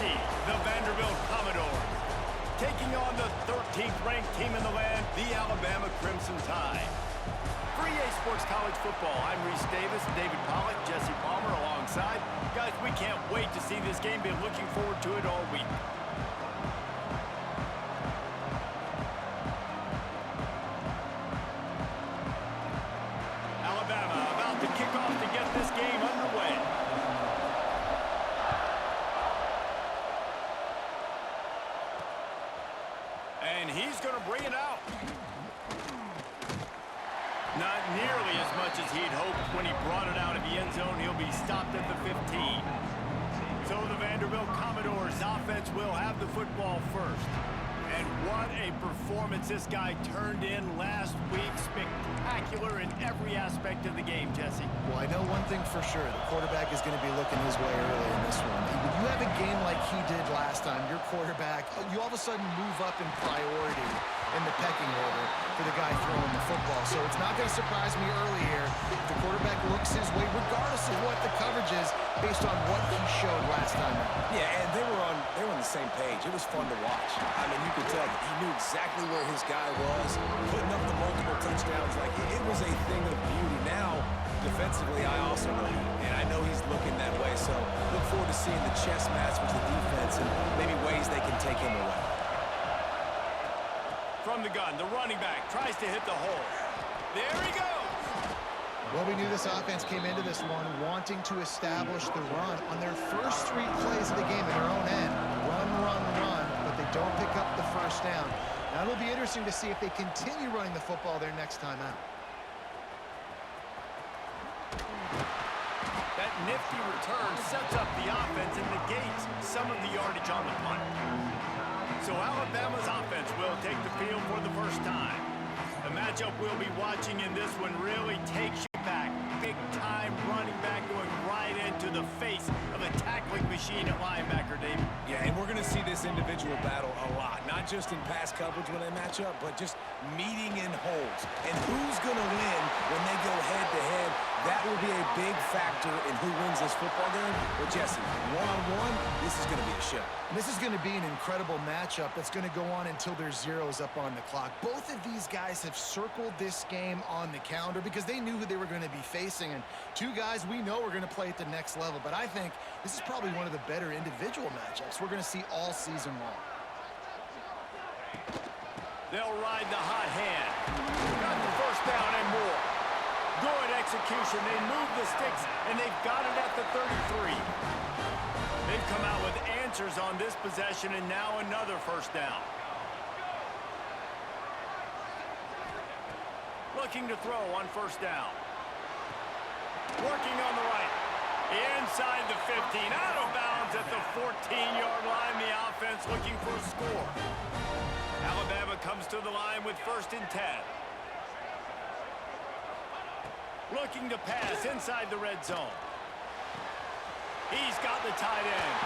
Jesse, the Vanderbilt Commodores, taking on the 13th ranked team in the land, the Alabama Crimson Tide. For EA Sports College Football, I'm Reese Davis, David Pollack, Jesse Palmer alongside. Guys, we can't wait to see this game. Been looking forward to it all week. Alabama about to kick off to get this game underway. And he's going to bring it out. Not nearly as much as he'd hoped when he brought it out of the end zone. He'll be stopped at the 15. So the Vanderbilt Commodores offense will have the football first. And what a performance this guy turned in last week. Spectacular in every aspect of the game, Jesse. Well, I know one thing for sure. The quarterback is going to be looking his way early in this one. When you have a game like he did last time, your quarterback, you all of a sudden move up in priority in the pecking order for the guy throwing the football. So it's not going to surprise me early here if the quarterback looks his way, regardless of what the coverage is, based on what he showed last time out. Yeah, and they were on the same page. It was fun to watch. I mean, you could tell he knew exactly where his guy was, putting up the multiple touchdowns. Like, it was a thing of beauty. Now, defensively, I also know and I know he's looking that way. So look forward to seeing the chess match with the defense and maybe ways they can take him away. From the gun, the running back tries to hit the hole. There he goes. Well, we knew this offense came into this one wanting to establish the run on their first 3 plays of the game in their own end. Run, run, run, but they don't pick up the first down. Now it'll be interesting to see if they continue running the football their next time out. That nifty return sets up the offense and negates some of the yardage on the punt. So Alabama's offense will take the field for the first time. The matchup we'll be watching in this one really takes you back. Big time running back going right into the face of a tackling machine at linebacker, David. Yeah, and we're going to see this individual battle a lot. Not just in pass coverage when they match up, but just meeting in holes. And who's going to win when they go head-to-head? That will be a big factor in who wins this football game. But, Jesse, one-on-one, this is going to be a show. And this is going to be an incredible matchup that's going to go on until there's zeros up on the clock. Both of these guys have circled this game on the calendar because they knew who they were going to be facing. And 2 guys we know are going to play at the next level. But I think this is probably one of the better individual matchups we're going to see all season long. They'll ride the hot hand. Got the first down and more. Good execution. They move the sticks, and they've got it at the 33. They've come out with answers on this possession, and now another first down. Looking to throw on first down. Working on the right. Inside the 15. Out of bounds at the 14-yard line. The offense looking for a score. Alabama comes to the line with 1st and 10. Looking to pass inside the red zone. He's got the tight end.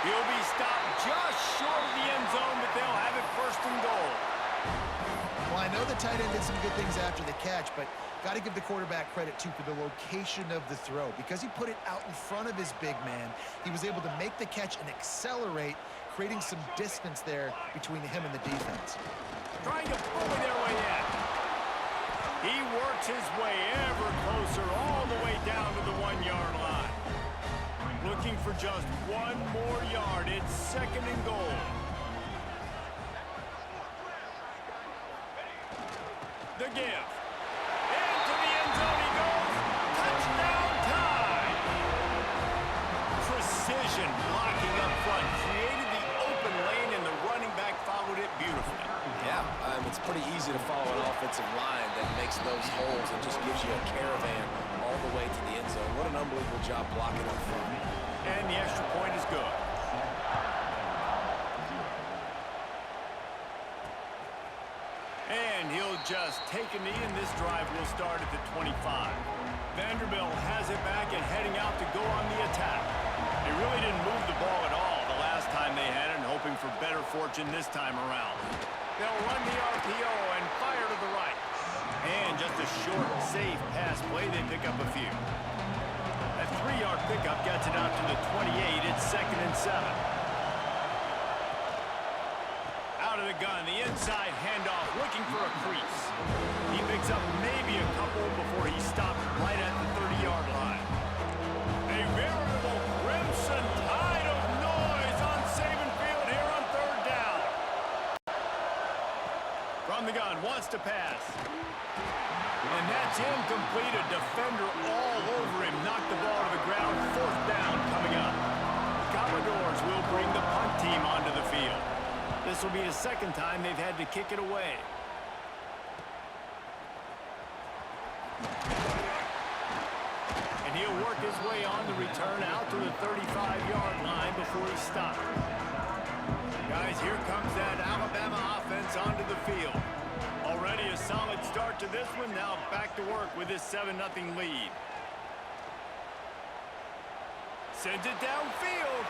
He'll be stopped just short of the end zone, but they'll have it 1st and goal. Well, I know the tight end did some good things after the catch, but got to give the quarterback credit, too, for the location of the throw. Because he put it out in front of his big man, he was able to make the catch and accelerate, creating some distance there between him and the defense. Trying to bully their way in. He works his way ever closer all the way down to the 1-yard line. Looking for just 1 more yard. It's 2nd and goal. The give. Into the end zone he goes. Touchdown time. Precision blocking up front. Created the open lane, and the running back followed it beautifully. Yeah, it's pretty easy to follow an offensive line that makes those holes and just gives you a caravan all the way to the end zone. What an unbelievable job blocking up front. And the extra point is good. And he'll just take a knee, and this drive will start at the 25. Vanderbilt has it back and heading out to go on the attack. They really didn't move the ball at all the last time they had it, and hoping for better fortune this time around. They'll run the RPO and fire to the right. And just a short, safe pass play. They pick up a few. That 3-yard pickup gets it out to the 28. It's 2nd and 7. out of the gun. The inside handoff, looking for a crease. He picks up maybe a couple before he stopped right at the 30-yard line. A veritable crimson tide of noise on Saban Field here on third down. From the gun, wants to pass. And that's incomplete. A defender all over him. Knocked the ball to the ground. Fourth down coming up. The Commodores will bring the punt team onto the field. This will be the second time they've had to kick it away. And he'll work his way on the return out to the 35-yard line before he stops. Guys, here comes that Alabama offense onto the field. Already a solid start to this one. Now back to work with this 7-0 lead. Sends it downfield.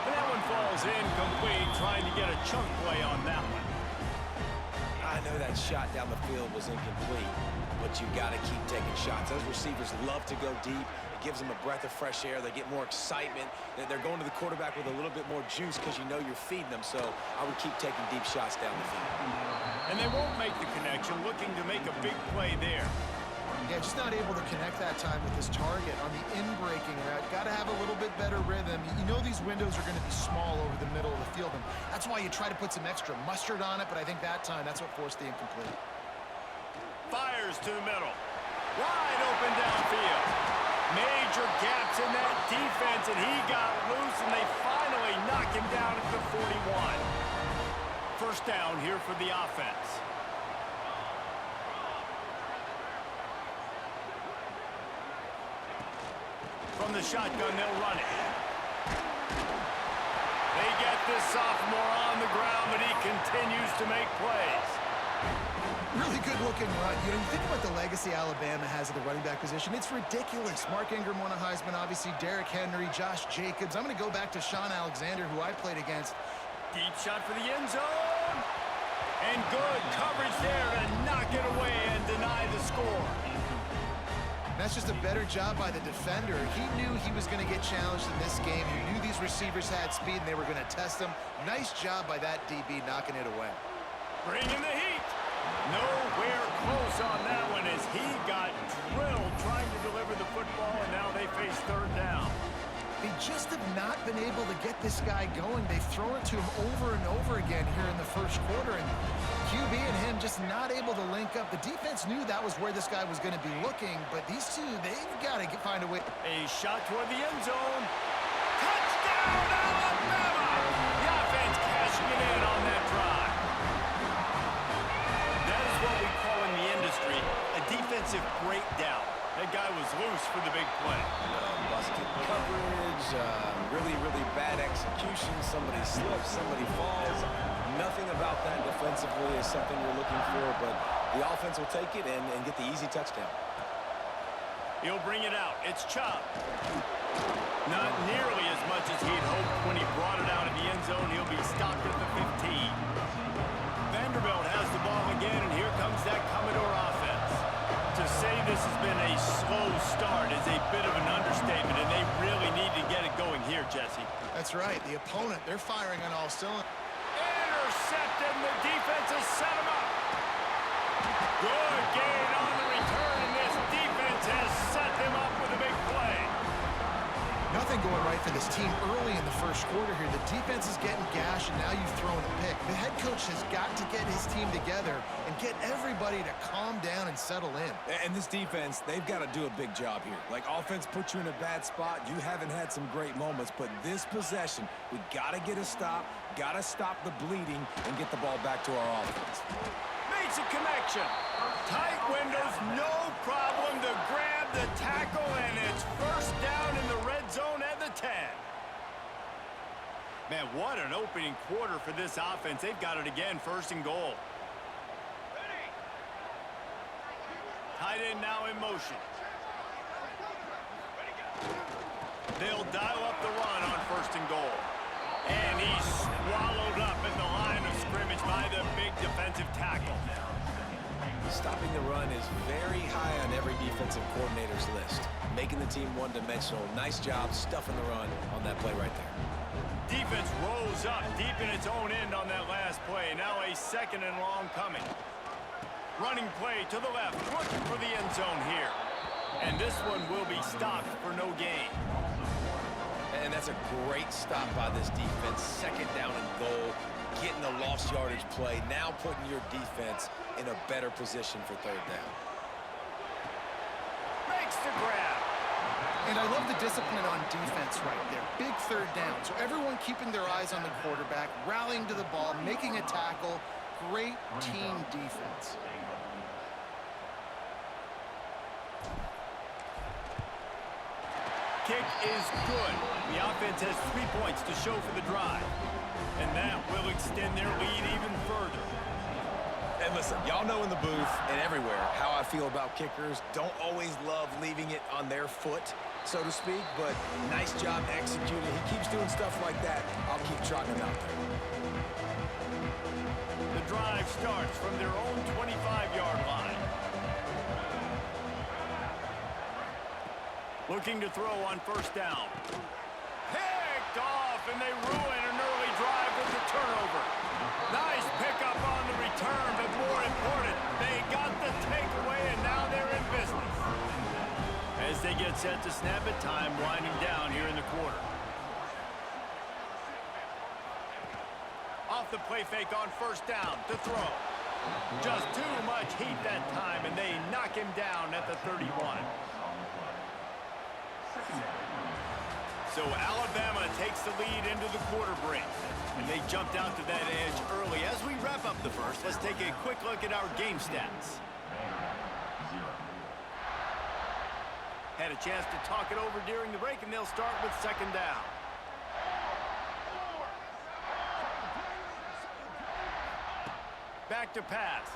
And that one falls incomplete, trying to get a chunk play on that one. I know that shot down the field was incomplete, but you got to keep taking shots. Those receivers love to go deep. It gives them a breath of fresh air. They get more excitement. They're going to the quarterback with a little bit more juice because you know you're feeding them. So I would keep taking deep shots down the field. And they won't make the connection, looking to make a big play there. Yeah, just not able to connect that time with his target on the in-breaking route. Got to have a little bit better rhythm. You know these windows are going to be small over the middle of the field, and that's why you try to put some extra mustard on it, but I think that time that's what forced the incomplete. Fires to the middle. Wide open downfield. Major gaps in that defense, and he got loose, and they finally knock him down at the 41. First down here for the offense. From the shotgun, they'll run it. They get this sophomore on the ground, but he continues to make plays. Really good-looking run. You know, you think about the legacy Alabama has at the running back position. It's ridiculous. Mark Ingram won a Heisman, obviously. Derrick Henry, Josh Jacobs. I'm going to go back to Sean Alexander, who I played against. Deep shot for the end zone. And good coverage there to knock it away and deny the score. That's just a better job by the defender. He knew he was going to get challenged in this game. He knew these receivers had speed and they were going to test him. Nice job by that DB knocking it away. Bringing the heat. Nowhere close on that one as he got drilled trying to deliver the football, and now they face third down. They just have not been able to get this guy going. They've thrown it to him over and over again here in the first quarter, and QB and him just not able to link up. The defense knew that was where this guy was going to be looking, but these two, they've got to find a way. A shot toward the end zone. Touchdown, Alabama! The offense cashing it in on that drive. That is what we call in the industry a defensive breakdown. That guy was loose for the big play. Busted coverage, really, really bad execution. Somebody slips, somebody falls. Nothing about that defensively is something you're looking for, but the offense will take it and get the easy touchdown. He'll bring it out. It's Chubb. Not nearly as much as he'd hoped when he brought it out in the end zone. He'll be stopped at the 15. Vanderbilt has the ball again, and here comes that Commodore offense. To say this has been a slow start is a bit of an understatement, and they really need to get it going here, Jesse. That's right. The opponent, they're firing on all cylinders. Intercepted, and the defense has set him up. Good gain on the return, and this defense has set them up with a big play. Nothing going right for this team early in the first quarter here. The defense is getting gashed, and now you've thrown a pick. The head coach has got to get his team together and get everybody to calm down and settle in. And this defense, they've got to do a big job here. Like, offense puts you in a bad spot. You haven't had some great moments, but this possession, we got to get a stop, got to stop the bleeding, and get the ball back to our offense. Makes a connection. Tight windows, no problem to grab the tackle, and it's first down in the red zone at the 10. Man, what an opening quarter for this offense. They've got it again, first and goal. Tight end now in motion. They'll dial up the run on first and goal. And he's swallowed up at the line of scrimmage by the big defensive tackle. Stopping the run is very high on every defensive coordinator's list. Making the team one-dimensional. Nice job stuffing the run on that play right there. Defense rose up deep in its own end on that last play. Now a second and long coming. Running play to the left, looking for the end zone here. And this one will be stopped for no gain. And that's a great stop by this defense. Second down and goal, getting the lost yardage play, now putting your defense in a better position for third down. Makes the grab. And I love the discipline on defense right there. Big third down. So everyone keeping their eyes on the quarterback, rallying to the ball, making a tackle. Great team defense. Kick is good. The offense has 3 points to show for the drive. And that will extend their lead even further. And listen, y'all know in the booth and everywhere how I feel about kickers. Don't always love leaving it on their foot, so to speak, but nice job executing. He keeps doing stuff like that. I'll keep trotting him out there. The drive starts from their own 25-yard line. Looking to throw on first down. Picked off, and they ruin an early drive with the turnover. Nice pickup on the return, but more important, they got the takeaway, and now they're in business. As they get set to snap it, time winding down here in the quarter. Off the play fake on first down to throw. Just too much heat that time, and they knock him down at the 31. So Alabama takes the lead into the quarter break. And they jumped out to that edge early. As we wrap up the first, let's take a quick look at our game stats. Had a chance to talk it over during the break, and they'll start with second down. Back to pass.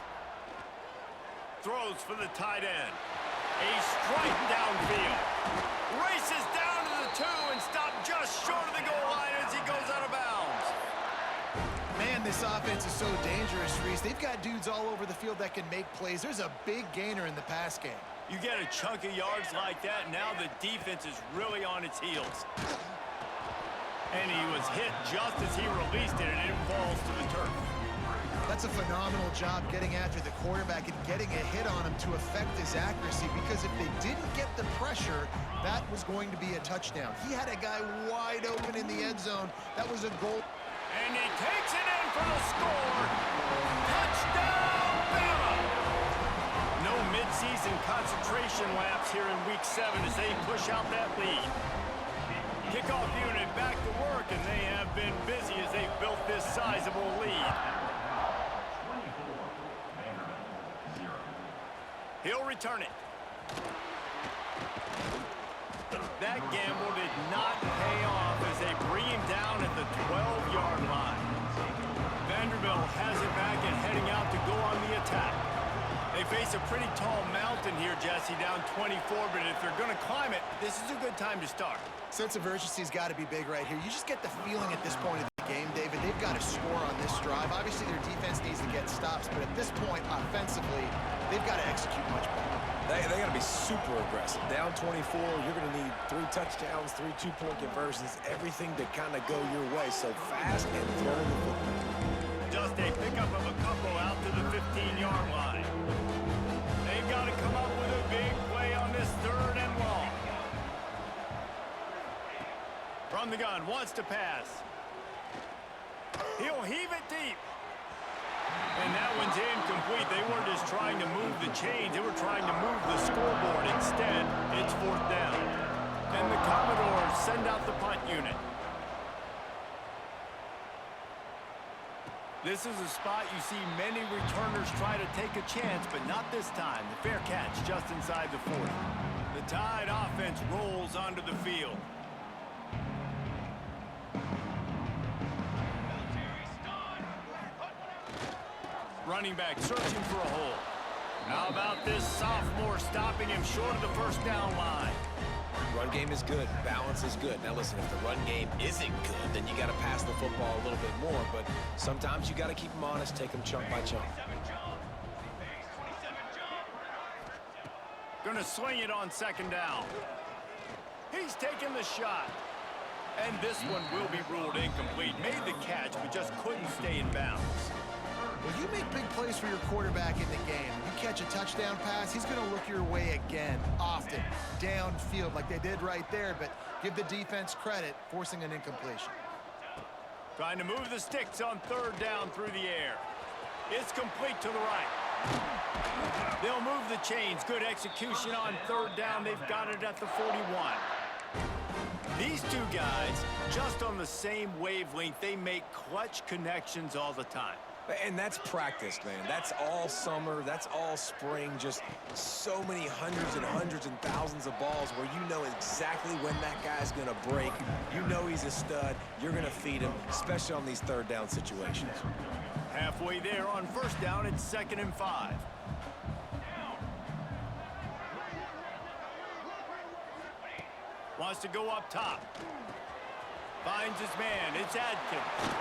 Throws for the tight end. A strike downfield. Races down to the 2 and stopped just short of the goal line as he goes out of bounds. Man, this offense is so dangerous, Reese. They've got dudes all over the field that can make plays. There's a big gainer in the pass game. You get a chunk of yards like that, now the defense is really on its heels. And he was hit just as he released it, and it falls to the turf. That's a phenomenal job getting after the quarterback and getting a hit on him to affect his accuracy, because if they didn't get the pressure, that was going to be a touchdown. He had a guy wide open in the end zone. That was a goal. And he takes it in for the score. Touchdown, Bama! No midseason concentration laps here in Week 7 as they push out that lead. Kickoff unit back to work, and they have been busy as they've built this sizable lead. He'll return it. That gamble did not pay off as they bring him down at the 12-yard line. Vanderbilt has it back and heading out to go on the attack. They face a pretty tall mountain here, Jesse, down 24, but if they're going to climb it, this is a good time to start. Sense of urgency's got to be big right here. You just get the feeling at this point of the game, David, they've got to score on this drive. Obviously, their defense needs to get stops, but at this point, offensively, they've got to execute much better. They got to be super aggressive. Down 24, you're going to need 3 touchdowns, 3 two-point conversions, everything to kind of go your way. So fast and throw the football. Just a pickup of a couple out to the 15-yard line. They've got to come up with a big play on this third and long. From the gun, wants to pass. He'll heave it deep. And that one's incomplete. They weren't just trying to move the chains. They were trying to move the scoreboard. Instead, it's fourth down. And the Commodores send out the punt unit. This is a spot you see many returners try to take a chance, but not this time. The fair catch just inside the 40. The Tide offense rolls onto the field. Running back searching for a hole. How about this sophomore stopping him short of the first down line? Run game is good. Balance is good. Now listen, if the run game isn't good, then you got to pass the football a little bit more. But sometimes you got to keep them honest, take them chunk by chunk. Gonna swing it on second down. He's taking the shot. And this one will be ruled incomplete. Made the catch, but just couldn't stay in bounds. Well, you make big plays for your quarterback in the game. You catch a touchdown pass, he's going to look your way again, often, downfield like they did right there, but give the defense credit, forcing an incompletion. Trying to move the sticks on third down through the air. It's complete to the right. They'll move the chains. Good execution on third down. They've got it at the 41. These two guys, just on the same wavelength, they make clutch connections all the time. And that's practice, man. That's all summer. That's all spring. Just so many hundreds and thousands of balls where you know exactly when that guy's going to break. You know he's a stud. You're going to feed him, especially on these third down situations. Halfway there on first down, it's 2nd and 5. Wants to go up top. Finds his man. It's Adkins.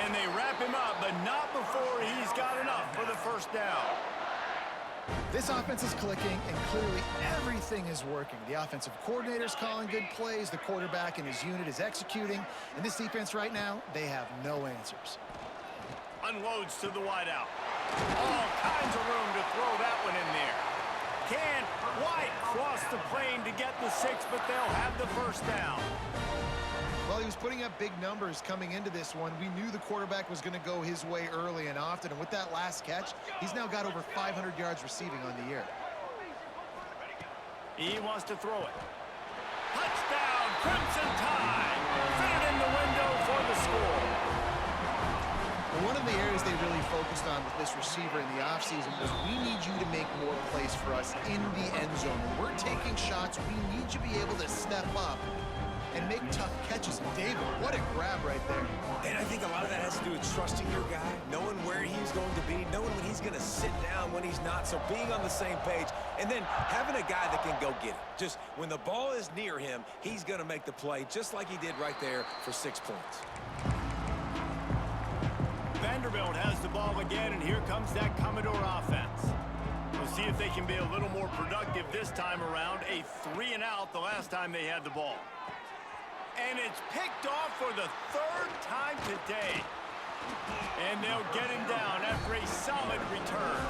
And they wrap him up, but not before he's got enough for the first down. This offense is clicking, and clearly everything is working. The offensive coordinator's calling good plays. The quarterback and his unit is executing. And this defense right now, they have no answers. Unloads to the wideout. All kinds of room to throw that one in there. Can't quite cross the plane to get the 6, but they'll have the first down. Well, he was putting up big numbers coming into this one. We knew the quarterback was going to go his way early and often, and with that last catch, he's now got over 500 yards receiving on the year. He wants to throw it. Touchdown, Crimson Tide. Fit it in the window for the score. Well, one of the areas they really focused on with this receiver in the offseason was we need you to make more plays for us in the end zone. When we're taking shots, we need you to be able to step up and make tough catches. And David, what a grab right there. And I think a lot of that has to do with trusting your guy, knowing where he's going to be, knowing when he's going to sit down, when he's not. So being on the same page, and then having a guy that can go get it. Just when the ball is near him, he's going to make the play, just like he did right there for 6 points. Vanderbilt has the ball again, and here comes that Commodore offense. We'll see if they can be a little more productive this time around. A 3-and-out the last time they had the ball. And it's picked off for the 3rd time today. And they'll get him down after a solid return.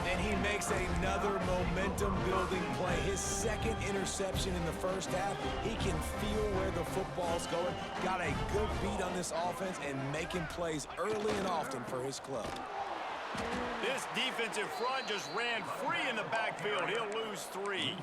And he makes another momentum-building play. His 2nd interception in the first half. He can feel where the football's going. Got a good beat on this offense and making plays early and often for his club. This defensive front just ran free in the backfield. He'll lose 3.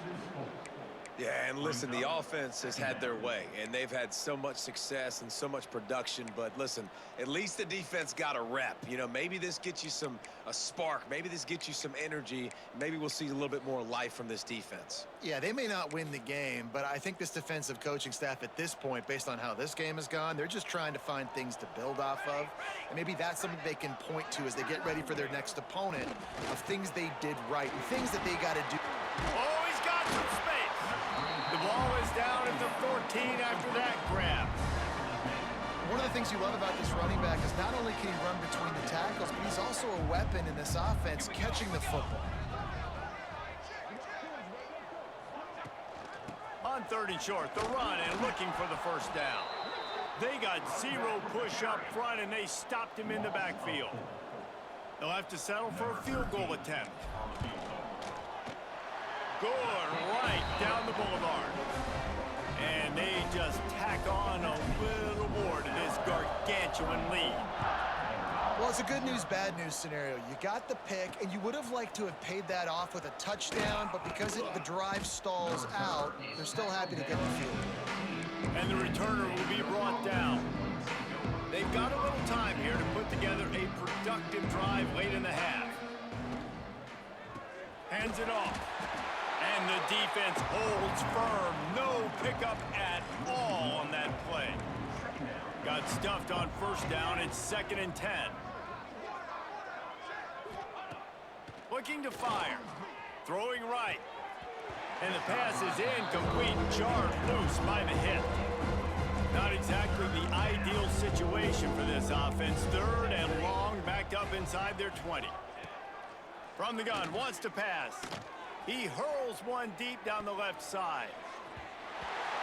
Yeah, and listen, the offense has had their way, and they've had so much success and so much production. But listen, at least the defense got a rep. You know, maybe this gets you a spark. Maybe this gets you some energy. Maybe we'll see a little bit more life from this defense. Yeah, they may not win the game, but I think this defensive coaching staff at this point, based on how this game has gone, they're just trying to find things to build off of. And maybe that's something they can point to as they get ready for their next opponent of things they did right and things that they got to do. Oh, he's got some space. The ball is down at the 14 after that grab. One of the things you love about this running back is not only can he run between the tackles, but he's also a weapon in this offense catching the football. On 3rd and short, the run and looking for the first down. They got 0 push up front, and they stopped him in the backfield. They'll have to settle for a field goal attempt. Good right down the boulevard. And they just tack on a little more to this gargantuan lead. Well, it's a good news, bad news scenario. You got the pick, and you would have liked to have paid that off with a touchdown, but because the drive stalls out, they're still happy to get the field. And the returner will be brought down. They've got a little time here to put together a productive drive late in the half. Hands it off. And the defense holds firm. No pickup at all on that play. Got stuffed on first down. It's 2nd and 10. Looking to fire. Throwing right. And the pass is incomplete. Jarred loose by the hit. Not exactly the ideal situation for this offense. 3rd and long, backed up inside their 20. From the gun, wants to pass. He hurls one deep down the left side.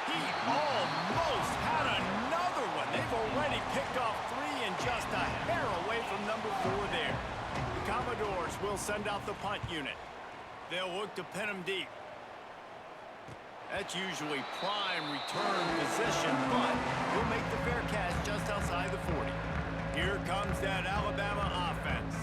He almost picked off 3 and just a hair away from number 4 there. The Commodores will send out the punt unit. They'll look to pin them deep. That's usually prime return position, but he'll make the fair catch just outside the 40. Here comes that Alabama offense.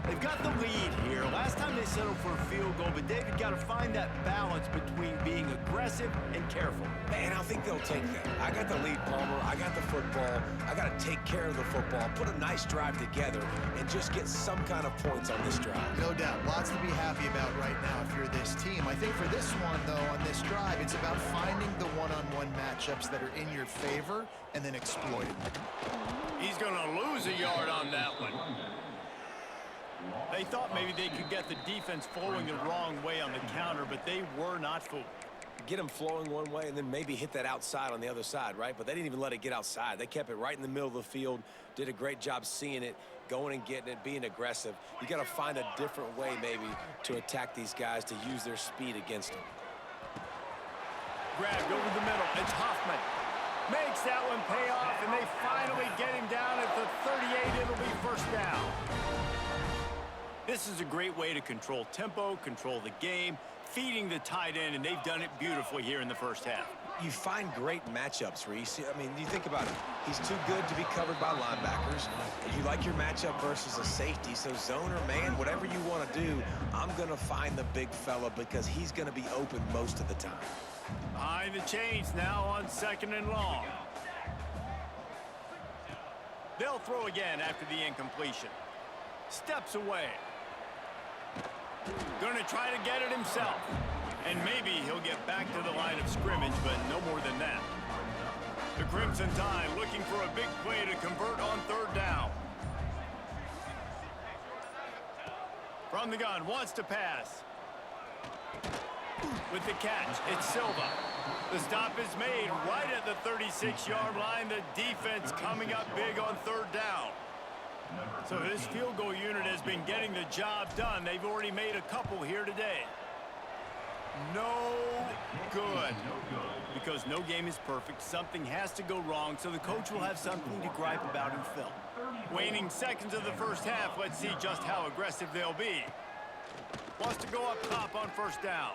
They've got the lead here. Last time they settled for a field goal, but David got to find that balance between being aggressive and careful. Man, I think they'll take that. I got the lead, Palmer. I got the football. I got to take care of the football, put a nice drive together, and just get some kind of points on this drive. No doubt. Lots to be happy about right now if you're this team. I think for this one, though, on this drive, it's about finding the one-on-one matchups that are in your favor and then exploiting them. He's going to lose a yard on that one. They thought maybe they could get the defense flowing the wrong way on the counter, but they were not fooled. Get them flowing one way and then maybe hit that outside on the other side, right? But they didn't even let it get outside. They kept it right in the middle of the field, did a great job seeing it, going and getting it, being aggressive. You got to find a different way maybe to attack these guys, to use their speed against them. Grabbed over the middle. It's Hoffman. Makes that one pay off, and they finally get him down at the 38. It'll be first down. This is a great way to control tempo, control the game, feeding the tight end, and they've done it beautifully here in the first half. You find great matchups, Reese. I mean, you think about it. He's too good to be covered by linebackers. You like your matchup versus a safety, so zone or man, whatever you want to do, I'm going to find the big fella because he's going to be open most of the time. Behind the chains now on 2nd and long. They'll throw again after the incompletion. Steps away. Going to try to get it himself. And maybe he'll get back to the line of scrimmage, but no more than that. The Crimson Tide looking for a big play to convert on 3rd down. From the gun, wants to pass. With the catch, it's Silva. The stop is made right at the 36-yard line. The defense coming up big on 3rd down. So this field goal unit has been getting the job done. They've already made a couple here today. No good. Because no game is perfect. Something has to go wrong, so the coach will have something to gripe about in film. Waning seconds of the first half. Let's see just how aggressive they'll be. Wants to go up top on 1st down.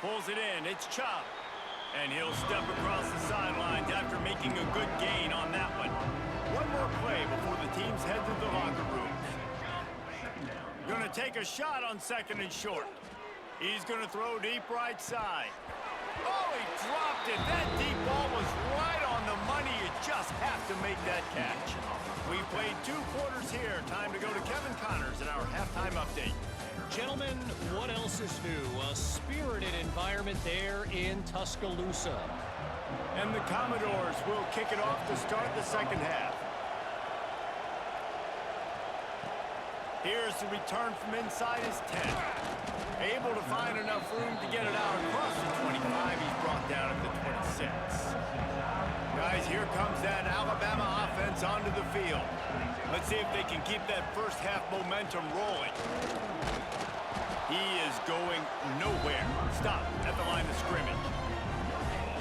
Pulls it in. It's Chubb. And he'll step across the sidelines after making a good gain on that one. One more play before the teams head to the locker rooms. Going to take a shot on 2nd and short. He's going to throw deep right side. Oh, he dropped it. That deep ball was right on the money. You just have to make that catch. We played 2 quarters here. Time to go to Kevin Connors in our halftime update. Gentlemen, what else is new? A spirited environment there in Tuscaloosa. And the Commodores will kick it off to start the 2nd half. Here's the return from inside his 10. Able to find enough room to get it out across the 25. He's brought down at the 26. Guys, here comes that Alabama offense onto the field. Let's see if they can keep that first half momentum rolling. He is going nowhere. Stop at the line of scrimmage.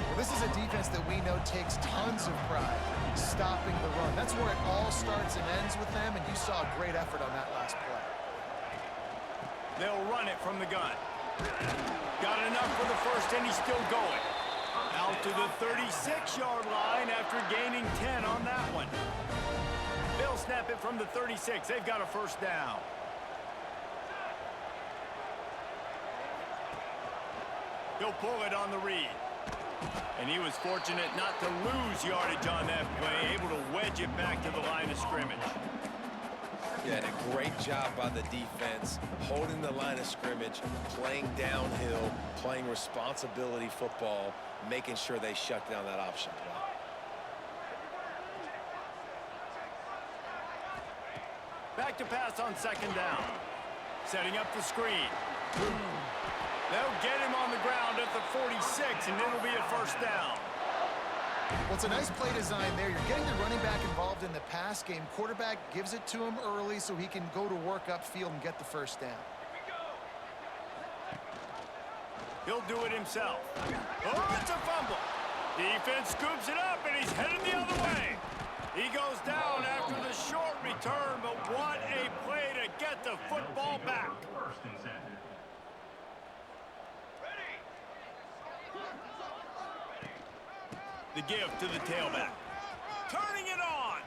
Well, this is a defense that we know takes tons of pride stopping the run. That's where it all starts and ends with them, and you saw a great effort on that last play. They'll run it from the gun. Got enough for the first, and he's still going. Out to the 36-yard line after gaining 10 on that one. They'll snap it from the 36. They've got a first down. He'll pull it on the read. And he was fortunate not to lose yardage on that play, able to wedge it back to the line of scrimmage. Yeah, a great job by the defense, holding the line of scrimmage, playing downhill, playing responsibility football, making sure they shut down that option play. Back to pass on 2nd down. Setting up the screen. They'll get him on the ground at the 46, and it'll be a first down. Well, it's a nice play design there. You're getting the running back involved in the pass game. Quarterback gives it to him early so he can go to work upfield and get the first down. He'll do it himself. Oh, it's a fumble. Defense scoops it up, and he's headed the other way. He goes down after the short return, but what a play to get the football back. The give to the tailback. Turning it on.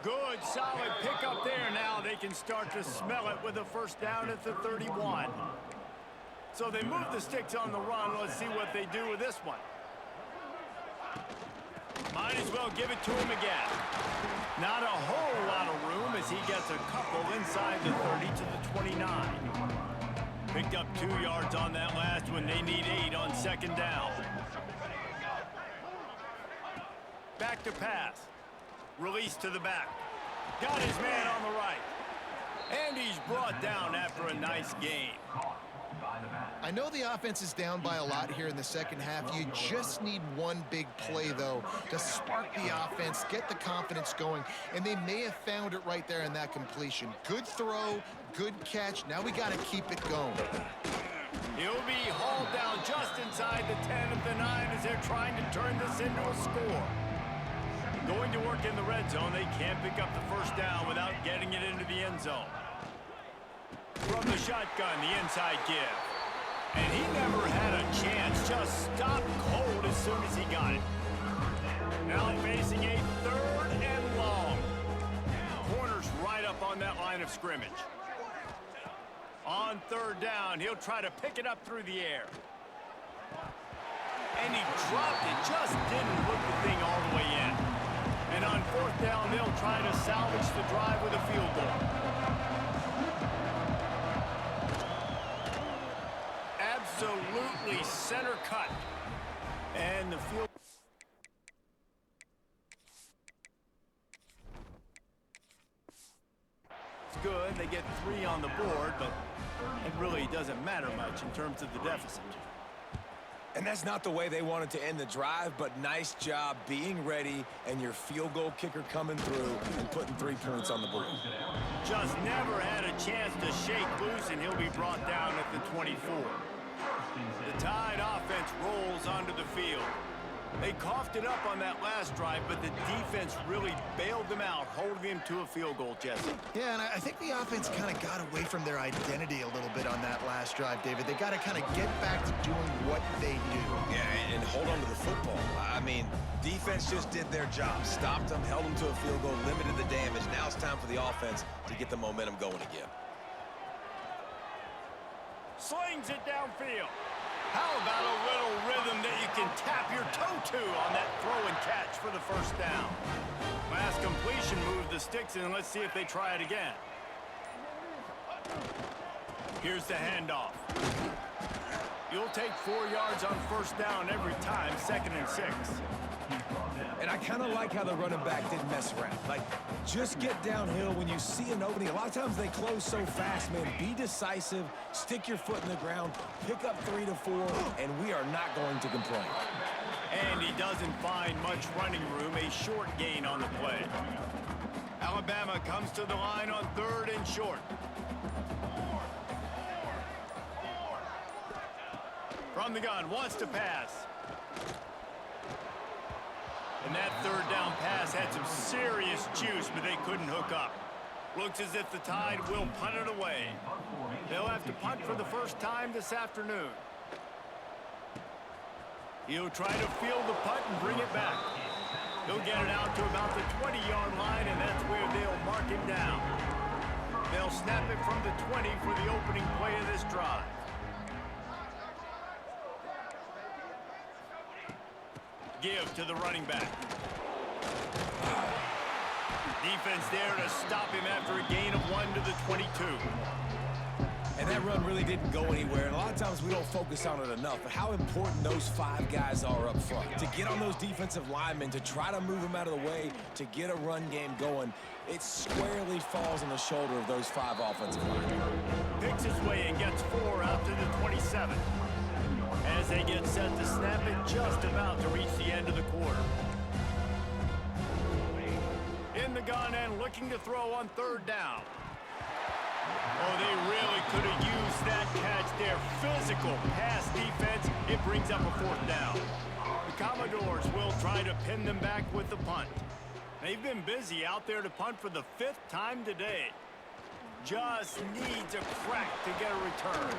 Good, solid pickup there. Now they can start to smell it with a first down at the 31. So they move the sticks on the run. Let's see what they do with this one. Might as well give it to him again. Not a whole lot of room as he gets a couple inside the 30 to the 29. Picked up 2 yards on that last one. They need 8 on second down. Back to pass. Release to the back. Got his man on the right. And he's brought down after a nice gain. I know the offense is down by a lot here in the second half. You just need one big play, though, to spark the offense, get the confidence going, and they may have found it right there in that completion. Good throw, good catch. Now we got to keep it going. He'll be hauled down just inside the 10 of the 9 as they're trying to turn this into a score. Going to work in the red zone. They can't pick up the first down without getting it into the end zone. From the shotgun, the inside give. And he never had a chance. Just stopped cold as soon as he got it. Now facing a 3rd and long. Corner's right up on that line of scrimmage. On 3rd down, he'll try to pick it up through the air. And he dropped it. Just didn't hook the thing all the way in. And on 4th down, they'll try to salvage the drive with a field goal. Absolutely center cut. And the field. It's good. They get 3 on the board, but it really doesn't matter much in terms of the deficit. And that's not the way they wanted to end the drive, but nice job being ready and your field goal kicker coming through and putting 3 points on the board. Just never had a chance to shake loose, and he'll be brought down at the 24. The Tide offense rolls onto the field. They coughed it up on that last drive, but the defense really bailed them out, holding them to a field goal, Jesse. Yeah, and I think the offense kind of got away from their identity a little bit on that last drive, David. They got to kind of get back to doing what they do. Yeah, and hold on to the football. I mean, defense just did their job. Stopped them, held them to a field goal, limited the damage. Now it's time for the offense to get the momentum going again. Slings it downfield. How about a little rhythm that you can tap your toe to on that throw and catch for the first down? Last completion moved the sticks, and let's see if they try it again. Here's the handoff. You'll take 4 yards on first down every time, 2nd and 6. And I kind of like how the running back didn't mess around. Like, just get downhill when you see an opening. A lot of times they close so fast, man. Be decisive, stick your foot in the ground, pick up 3 to 4, and we are not going to complain. And he doesn't find much running room, a short gain on the play. Alabama comes to the line on 3rd and short. From the gun, wants to pass. And that 3rd down pass had some serious juice, but they couldn't hook up. Looks as if the Tide will punt it away. They'll have to punt for the first time this afternoon. He'll try to field the punt and bring it back. He'll get it out to about the 20-yard line, and that's where they'll mark him down. They'll snap it from the 20 for the opening play of this drive. Give to the running back. Defense there to stop him after a gain of 1 to the 22. And that run really didn't go anywhere. And a lot of times we don't focus on it enough, but how important those 5 guys are up front. To get on those defensive linemen, to try to move them out of the way, to get a run game going, it squarely falls on the shoulder of those 5 offensive linemen. Picks his way and gets 4 out to the 27. As they get set to snap it, just about to reach the end of the quarter. In the gun and looking to throw on 3rd down. Oh, they really could have used that catch there. Physical pass defense. It brings up a 4th down. The Commodores will try to pin them back with the punt. They've been busy out there to punt for the 5th time today. Just needs a crack to get a return.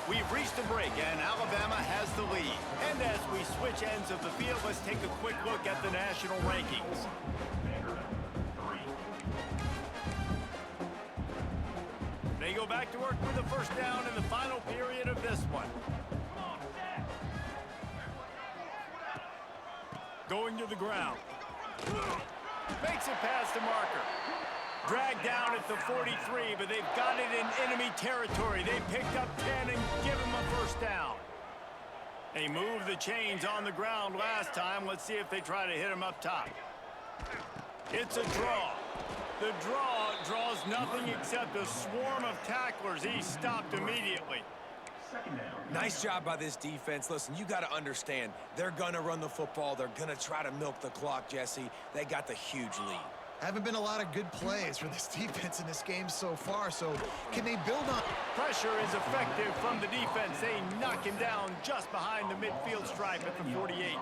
We've reached a break, and Alabama has the lead. And as we switch ends of the field, let's take a quick look at the national rankings. They go back to work with the first down in the final period of this one. Going to the ground. Makes it past the marker. Dragged down at the 43, but they've got it in enemy territory. They picked up 10 and give him a first down. They moved the chains on the ground last time. Let's see if they try to hit him up top. It's a draw. The draw draws nothing except a swarm of tacklers. He's stopped immediately. Nice job by this defense. Listen, you got to understand, they're going to run the football. They're going to try to milk the clock, Jesse. They got the huge lead. Haven't been a lot of good plays for this defense in this game so far, so can they build on? Pressure is effective from the defense. They knock him down just behind the midfield stripe at the 48.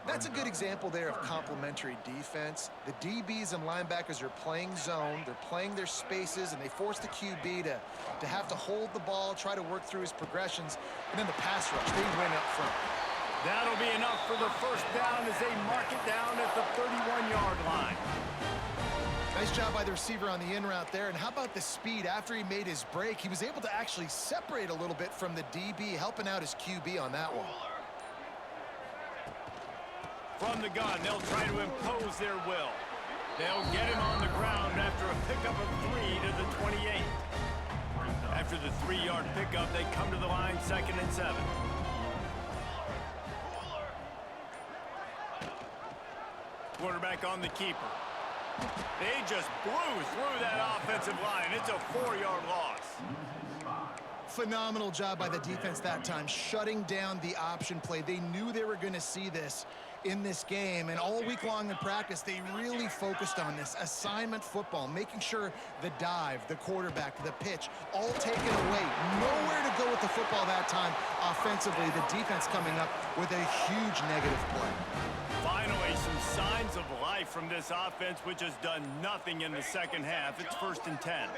That's a good example there of complementary defense. The DBs and linebackers are playing zone, they're playing their spaces, and they force the QB to have to hold the ball, try to work through his progressions, and then the pass rush, they win up front. That'll be enough for the first down as they mark it down at the 31-yard line. Nice job by the receiver on the in route there. And how about the speed? After he made his break, he was able to actually separate a little bit from the DB, helping out his QB on that one. From the gun, they'll try to impose their will. They'll get him on the ground after a pickup of 3 to the 28. After the 3-yard pickup, they come to the line 2nd and 7. Quarterback on the keeper. They just blew through that offensive line. It's a 4-yard loss. Phenomenal job by the defense that time, shutting down the option play. They knew they were going to see this in this game, and all week long in practice, they really focused on this assignment football, making sure the dive, the quarterback, the pitch, all taken away. Nowhere to go with the football that time offensively. The defense coming up with a huge negative play. Finally, some signs of life from this offense, which has done nothing in the second half. It's 1st and 10.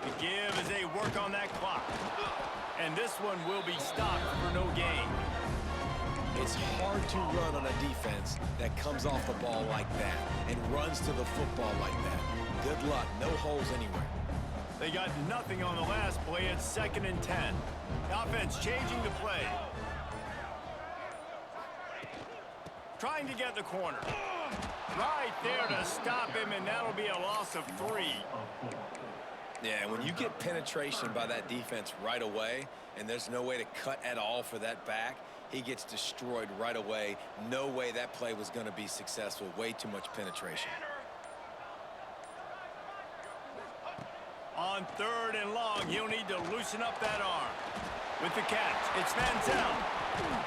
The give as they work on that clock. And this one will be stopped for no gain. It's hard to run on a defense that comes off the ball like that and runs to the football like that. Good luck. No holes anywhere. They got nothing on the last play. It's 2nd and 10. The offense changing the play. Trying to get the corner. Right there to stop him, and that'll be a loss of 3. Yeah, when you get penetration by that defense right away, and there's no way to cut at all for that back, he gets destroyed right away. No way that play was going to be successful. Way too much penetration. On 3rd and long, he'll need to loosen up that arm. With the catch, it's Vanderbilt.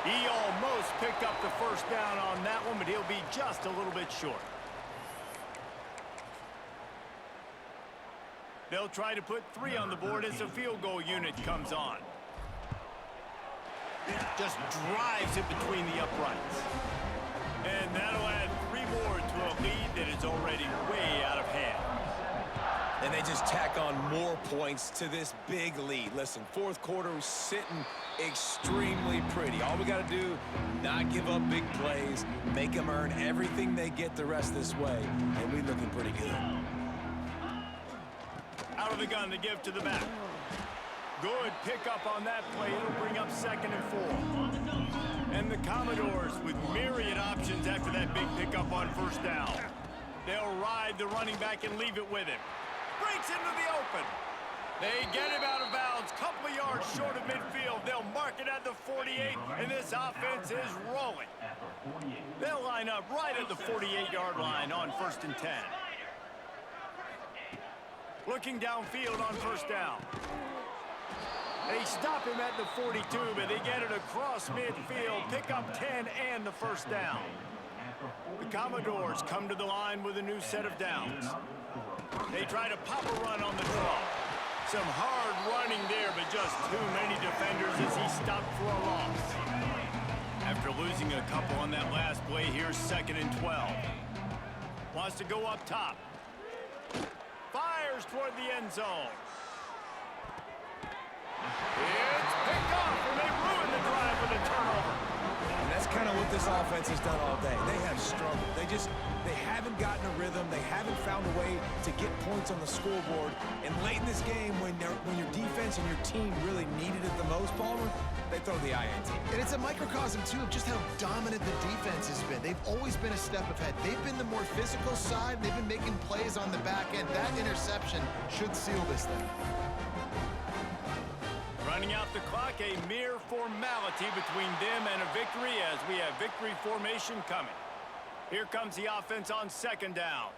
He almost picked up the first down on that one, but he'll be just a little bit short. They'll try to put 3 on the board as the field goal unit comes on. Just drives it between the uprights. And that'll add 3 more to a lead that is already way out of hand. And they just tack on more points to this big lead. Listen, 4th quarter was sitting extremely pretty. All we got to do, not give up big plays, make them earn everything they get the rest this way, and we're looking pretty good. Out of the gun to give to the back. Good pickup on that play. It'll bring up 2nd and 4. And the Commodores with myriad options after that big pickup on first down. They'll ride the running back and leave it with him. Breaks into the open. They get him out of bounds, couple of yards short of midfield. They'll mark it at the 48, and this offense is rolling. They'll line up right at the 48-yard line on 1st and 10. Looking downfield on first down. They stop him at the 42, but they get it across midfield, pick up 10 and the first down. The Commodores come to the line with a new set of downs. They try to pop a run on the draw. Some hard running there, but just too many defenders as he stopped for a loss. After losing a couple on that last play, here's 2nd and 12. Wants to go up top. Fires toward the end zone. It's picked off, and they ruin the drive with a turnover. And that's kind of what this offense has done all day. They have struggled. They haven't gotten a rhythm. They haven't found a way to get points on the scoreboard. And late in this game, when your defense and your team really needed it the most, Palmer, they throw the INT. And it's a microcosm, too, of just how dominant the defense has been. They've always been a step ahead. They've been the more physical side. They've been making plays on the back end. That interception should seal this thing. Running out the clock, a mere formality between them and a victory as we have victory formation coming. Here comes the offense on 2nd down.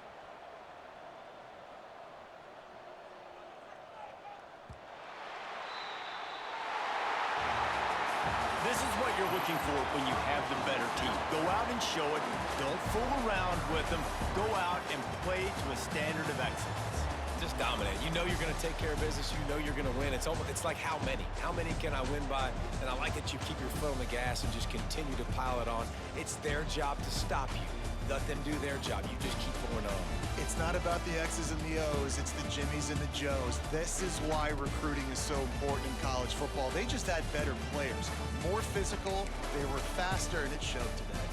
This is what you're looking for when you have the better team. Go out and show it. Don't fool around with them. Go out and play to a standard of excellence. Just dominate. You know you're going to take care of business. You know you're going to win. It's like how many? How many can I win by? And I like that you keep your foot on the gas and just continue to pile it on. It's their job to stop you. Let them do their job. You just keep going on. It's not about the X's and the O's. It's the Jimmies and the Joes. This is why recruiting is so important in college football. They just had better players, more physical, they were faster, and it showed today.